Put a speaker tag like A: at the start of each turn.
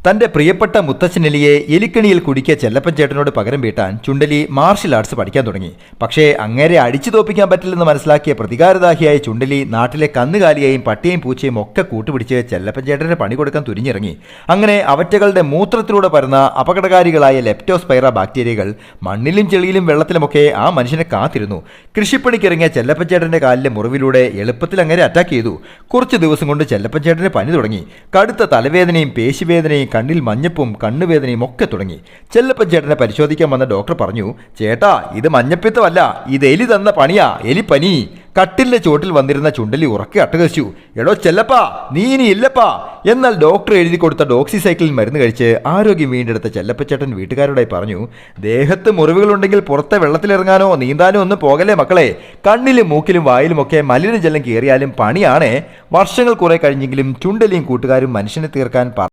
A: തന്റെ പ്രിയപ്പെട്ട മുത്തച്ഛനെലിയെ എലിക്കണിയിൽ കുടിക്കിയ ചെല്ലപ്പൻ ചേട്ടനോട് പകരം വീട്ടാൻ ചുണ്ടലി മാർഷൽ ആർട്സ് പഠിക്കാൻ തുടങ്ങി. പക്ഷേ അങ്ങേരെ അടിച്ചു തോപ്പിക്കാൻ പറ്റില്ലെന്ന് മനസ്സിലാക്കിയ പ്രതികാരദാഹിയായ ചുണ്ടലി നാട്ടിലെ കന്നുകാലിയെയും പട്ടിയെയും പൂച്ചയും ഒക്കെ കൂട്ടുപിടിച്ച് ചെല്ലപ്പൻ ചേട്ടന് പണി കൊടുക്കാൻ തുനിഞ്ഞിറങ്ങി. അങ്ങനെ അവറ്റകളുടെ മൂത്രത്തിലൂടെ പരന്ന അപകടകാരികളായ ലെപ്റ്റോസ്പൈറ ബാക്ടീരിയകൾ മണ്ണിലും ചെളിയിലും വെള്ളത്തിലുമൊക്കെ ആ മനുഷ്യനെ കാത്തിരുന്നു. കൃഷിപ്പണിക്കിറങ്ങിയ ചെല്ലപ്പൻ ചേട്ടന്റെ കാലിലെ മുറിവിലൂടെ എളുപ്പത്തിൽ അങ്ങനെ അറ്റാക്ക് ചെയ്തു. കുറച്ച് ദിവസം കൊണ്ട് ചെല്ലപ്പൻ ചേട്ടന് പനി തുടങ്ങി. കടുത്ത തലവേദനയും പേശിവേദനയും കണ്ണിൽ മഞ്ഞപ്പും കണ്ണുവേദനയും ഒക്കെ തുടങ്ങി. ചെല്ലപ്പൻ ചേട്ടനെ പരിശോധിക്കാൻ വന്ന ഡോക്ടർ പറഞ്ഞു, ചേട്ടാ ഇത് മഞ്ഞപ്പിത്തമല്ല, ഇത് എലി തന്ന പണിയാ, എലിപ്പനി. കട്ടിലിന്റെ ചോട്ടിൽ വന്നിരുന്ന ചുണ്ടലി ഉറക്കെ അട്ടഹസിച്ചു, എടോ ചെല്ലപ്പാ നീ ഇനി ഇല്ലപ്പാ. എന്നാൽ ഡോക്ടർ എഴുതി കൊടുത്ത ഡോക്സിസൈക്കിളിൽ മരുന്ന് കഴിച്ച് ആരോഗ്യം വീണ്ടെടുത്ത ചെല്ലപ്പച്ചേട്ടൻ വീട്ടുകാരോടായി പറഞ്ഞു, ദേഹത്ത് മുറിവുകളുണ്ടെങ്കിൽ പുറത്തെ വെള്ളത്തിലിറങ്ങാനോ നീന്താനോ ഒന്നും പോകല്ലേ മക്കളെ. കണ്ണിലും മൂക്കിലും വായിലുമൊക്കെ മലിനജലം കയറിയാലും പണിയാണേ. വർഷങ്ങൾ കുറെ കഴിഞ്ഞെങ്കിലും ചുണ്ടലിയും കൂട്ടുകാരും മനുഷ്യനെ തീർക്കാൻ